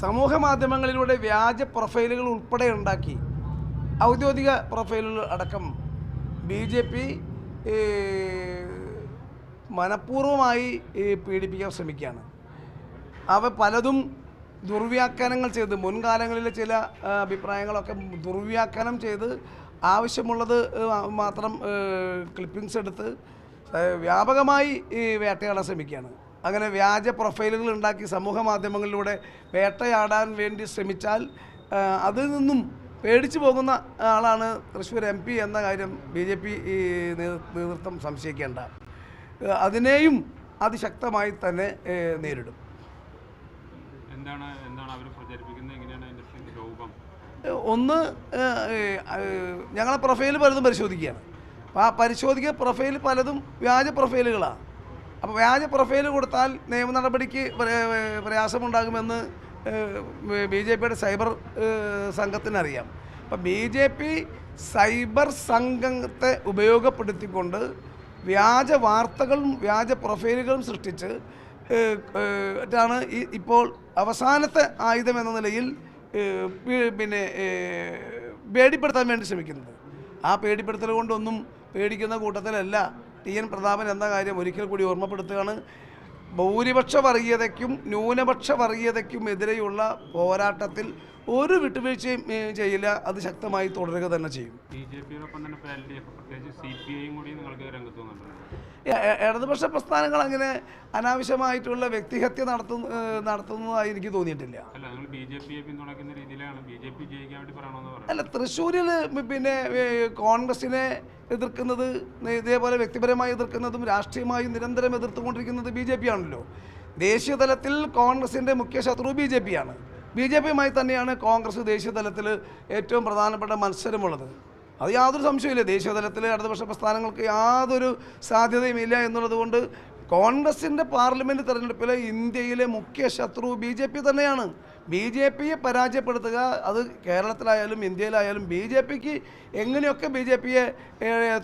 സമൂഹ മാധ്യമങ്ങളിലൂടെ വ്യാജ പ്രൊഫൈലുകൾ ഉൾപ്പെടെ ഉണ്ടാക്കി ഔദ്യോഗിക പ്രൊഫൈലുകൾ അടക്കം BJP മനഃപൂർവ്വമായി പീഡിപ്പിക്കാൻ ശ്രമിക്കുകയാണ്. അവ പലതും ദുർവ്യാഖ്യാനങ്ങൾ ചെയ്ത് മുൻകാലങ്ങളിലെ ചില അഭിപ്രായങ്ങളൊക്കെ ദുർവ്യാഖ്യാനം ചെയ്ത് ആവശ്യമുള്ളത് മാത്രം ക്ലിപ്പിങ്സ് എടുത്ത് വ്യാപകമായി വേട്ടയാടാൻ ശ്രമിക്കുകയാണ്. അങ്ങനെ വ്യാജ പ്രൊഫൈലുകൾ ഉണ്ടാക്കി സമൂഹ മാധ്യമങ്ങളിലൂടെ വേട്ടയാടാൻ വേണ്ടി ശ്രമിച്ചാൽ അതിൽ നിന്നും പേടിച്ചു പോകുന്ന ആളാണ് തൃശ്ശൂർ MP എന്ന കാര്യം BJP നേതൃത്വം സംശയിക്കേണ്ട. അതിനെയും അതിശക്തമായി തന്നെ നേരിടും. ഒന്ന്, ഞങ്ങളെ പ്രൊഫൈൽ പലതും പരിശോധിക്കുകയാണ്. അപ്പോൾ ആ പരിശോധിക്കുക പ്രൊഫൈൽ പലതും വ്യാജ പ്രൊഫൈലുകളാണ്. അപ്പോൾ വ്യാജ പ്രൊഫൈൽ കൊടുത്താൽ നിയമ നടപടിക്ക് പ്രയാസമുണ്ടാകുമെന്ന് BJPയുടെ സൈബർ സംഘത്തിനറിയാം. അപ്പം BJP സൈബർ സംഘത്തെ ഉപയോഗപ്പെടുത്തിക്കൊണ്ട് വ്യാജ വാർത്തകളും വ്യാജ പ്രൊഫൈലുകളും സൃഷ്ടിച്ച് ാണ് ഇപ്പോൾ അവസാനത്തെ ആയുധം എന്ന നിലയിൽ പേടിപ്പെടുത്താൻ വേണ്ടി ശ്രമിക്കുന്നത്. ആ പേടിപ്പെടുത്തൽ കൊണ്ടൊന്നും പേടിക്കുന്ന കൂട്ടത്തിലല്ല TN പ്രതാപൻ എന്ന കാര്യം ഒരിക്കൽ കൂടി ഓർമ്മപ്പെടുത്തുകയാണ്. ഭൂരിപക്ഷ വർഗീയതയ്ക്കും ന്യൂനപക്ഷ വർഗീയതയ്ക്കും എതിരെയുള്ള പോരാട്ടത്തിൽ ഒരു വിട്ടുവീഴ്ചയും ചെയ്യില്ല. അത് ശക്തമായി തുടരുക തന്നെ ചെയ്യും. ഇടതുപക്ഷ പ്രസ്ഥാനങ്ങൾ അങ്ങനെ അനാവശ്യമായിട്ടുള്ള വ്യക്തിഹത്യ നടത്തുന്നതായി എനിക്ക് തോന്നിയിട്ടില്ല. അല്ല, തൃശ്ശൂരിൽ കോൺഗ്രസിനെ എതിർക്കുന്നത് ഇതേപോലെ വ്യക്തിപരമായി എതിർക്കുന്നതും രാഷ്ട്രീയമായി നിരന്തരം എതിർത്തുകൊണ്ടിരിക്കുന്നത് BJP ആണല്ലോ. ദേശീയ തലത്തിൽ കോൺഗ്രസിൻ്റെ മുഖ്യ ശത്രു BJP ആണ്. BJPയുമായി തന്നെയാണ് കോൺഗ്രസ് ദേശീയ തലത്തിൽ ഏറ്റവും പ്രധാനപ്പെട്ട മത്സരമുള്ളത്. അത് യാതൊരു സംശയമില്ല. ദേശീയ തലത്തിൽ ഇടതുപക്ഷ പ്രസ്ഥാനങ്ങൾക്ക് യാതൊരു സാധ്യതയും ഇല്ല എന്നുള്ളത് കൊണ്ട് കോൺഗ്രസിൻ്റെ പാർലമെൻറ്റ് തെരഞ്ഞെടുപ്പിലെ ഇന്ത്യയിലെ മുഖ്യ ശത്രു BJP തന്നെയാണ്. BJPയെ പരാജയപ്പെടുത്തുക, അത് കേരളത്തിലായാലും ഇന്ത്യയിലായാലും BJPക്ക് എങ്ങനെയൊക്കെ BJPയെ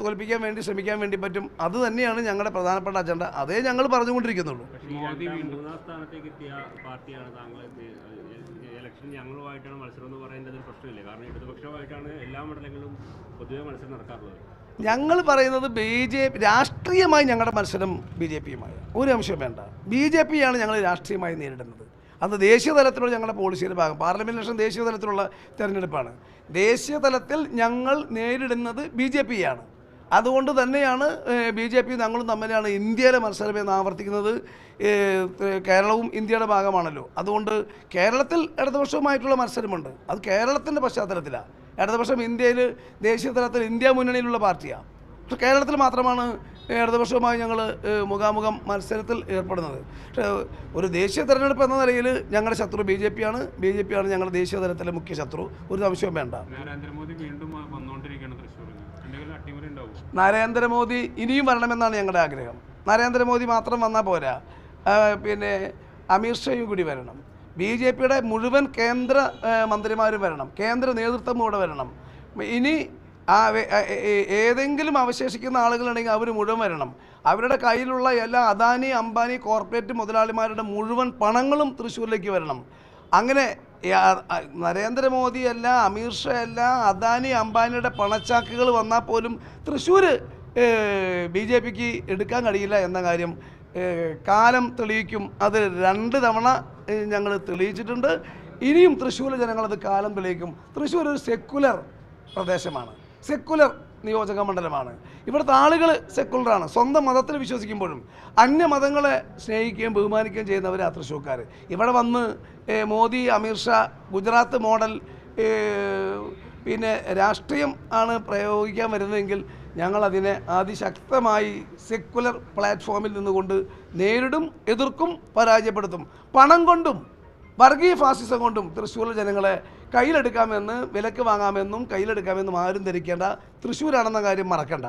തോൽപ്പിക്കാൻ വേണ്ടി ശ്രമിക്കാൻ വേണ്ടി പറ്റും. അത് തന്നെയാണ് ഞങ്ങളുടെ പ്രധാനപ്പെട്ട അജണ്ട. അതേ ഞങ്ങൾ പറഞ്ഞുകൊണ്ടിരിക്കുന്നുള്ളൂ. ഞങ്ങളുമായിട്ടാണ് മത്സരം എന്ന് പറയുന്നത് പ്രശ്നമില്ല. കാരണം ഇടതുപക്ഷമായിട്ടാണ് എല്ലാ മണ്ഡലങ്ങളിലും പൊതുവെ മത്സരം നടക്കാറുള്ളത്. ഞങ്ങൾ പറയുന്നത് BJP രാഷ്ട്രീയമായി ഞങ്ങളുടെ മത്സരം BJPയുമായി ഒരു അംശം വേണ്ട. BJPയാണ് ഞങ്ങൾ രാഷ്ട്രീയമായി നേരിടുന്നത്. അത് ദേശീയ തലത്തിലുള്ള ഞങ്ങളുടെ പോളിസിയുടെ ഭാഗം. പാർലമെൻറ്റ് ഇലക്ഷൻ ദേശീയ തലത്തിലുള്ള തെരഞ്ഞെടുപ്പാണ്. ദേശീയ തലത്തിൽ ഞങ്ങൾ നേരിടുന്നത് BJPയാണ്. അതുകൊണ്ട് തന്നെയാണ് BJP ഞങ്ങളും തമ്മിലാണ് ഇന്ത്യയിലെ മത്സരം എന്ന് ആവർത്തിക്കുന്നത്. കേരളവും ഇന്ത്യയുടെ ഭാഗമാണല്ലോ. അതുകൊണ്ട് കേരളത്തിൽ ഇടതുപക്ഷവുമായിട്ടുള്ള മത്സരമുണ്ട്. അത് കേരളത്തിൻ്റെ പശ്ചാത്തലത്തിലാണ്. ഇടതുപക്ഷം ഇന്ത്യയിൽ ദേശീയ തലത്തിൽ ഇന്ത്യ മുന്നണിയിലുള്ള പാർട്ടിയാണ്. പക്ഷേ കേരളത്തിൽ മാത്രമാണ് ഇടതുപക്ഷവുമായി ഞങ്ങൾ മുഖാമുഖം മത്സരത്തിൽ ഏർപ്പെടുന്നത്. പക്ഷേ ഒരു ദേശീയ തെരഞ്ഞെടുപ്പ് എന്ന നിലയിൽ ഞങ്ങളുടെ ശത്രു BJPയാണ്. BJPയാണ് ഞങ്ങളുടെ ദേശീയ തലത്തിലെ മുഖ്യ ശത്രു. ഒരു സംശയവും വേണ്ട. നരേന്ദ്രമോദി ഇനിയും വരണമെന്നാണ് ഞങ്ങളുടെ ആഗ്രഹം. നരേന്ദ്രമോദി മാത്രം വന്നാൽ പോരാ, അമീർ ഷായും കൂടി വരണം. BJPയുടെ മുഴുവൻ കേന്ദ്ര മന്ത്രിമാരും വരണം. കേന്ദ്ര നേതൃത്വം കൂടെ വരണം. ഇനി ഏതെങ്കിലും അവശേഷിക്കുന്ന ആളുകളുണ്ടെങ്കിൽ അവർ മുഴുവൻ വരണം. അവരുടെ കയ്യിലുള്ള എല്ലാ അദാനി അംബാനി കോർപ്പറേറ്റ് മുതലാളിമാരുടെ മുഴുവൻ പണങ്ങളും തൃശ്ശൂരിലേക്ക് വരണം. അങ്ങനെ നരേന്ദ്രമോദിയല്ല, അമീർ ഷാ അല്ല, അദാനി അംബാനിയുടെ പണച്ചാക്കുകൾ വന്നാൽ പോലും തൃശ്ശൂർ BJPക്ക് എടുക്കാൻ കഴിയില്ല എന്ന കാര്യം കാലം തെളിയിക്കും. അത് 2 തവണ ഞങ്ങൾ തെളിയിച്ചിട്ടുണ്ട്. ഇനിയും തൃശ്ശൂർ ജനങ്ങളത് കാലം തെളിയിക്കും. തൃശ്ശൂർ ഒരു സെക്കുലർ പ്രദേശമാണ്, സെക്കുലർ നിയോജക മണ്ഡലമാണ്. ഇവിടുത്തെ ആളുകൾ സെക്കുലറാണ്. സ്വന്തം മതത്തിൽ വിശ്വസിക്കുമ്പോഴും അന്യമതങ്ങളെ സ്നേഹിക്കുകയും ബഹുമാനിക്കുകയും ചെയ്യുന്നവർ തൃശ്ശൂർക്കാർ. ഇവിടെ വന്ന് മോദി, അമീർ ഷാ ഗുജറാത്ത് മോഡൽ രാഷ്ട്രീയം ആണ് പ്രയോഗിക്കാൻ വരുന്നതെങ്കിൽ ഞങ്ങളതിനെ അതിശക്തമായി സെക്കുലർ പ്ലാറ്റ്ഫോമിൽ നിന്നുകൊണ്ട് നേരിടും, എതിർക്കും, പരാജയപ്പെടുത്തും. പണം കൊണ്ടും വർഗീയ ഫാസിസം കൊണ്ടും തൃശ്ശൂരിലെ ജനങ്ങളെ കയ്യിലെടുക്കാമെന്ന്, വിലക്ക് വാങ്ങാമെന്നും കയ്യിലെടുക്കാമെന്നും ആരും ധരിക്കേണ്ട. തൃശ്ശൂരാണെന്ന കാര്യം മറക്കണ്ട.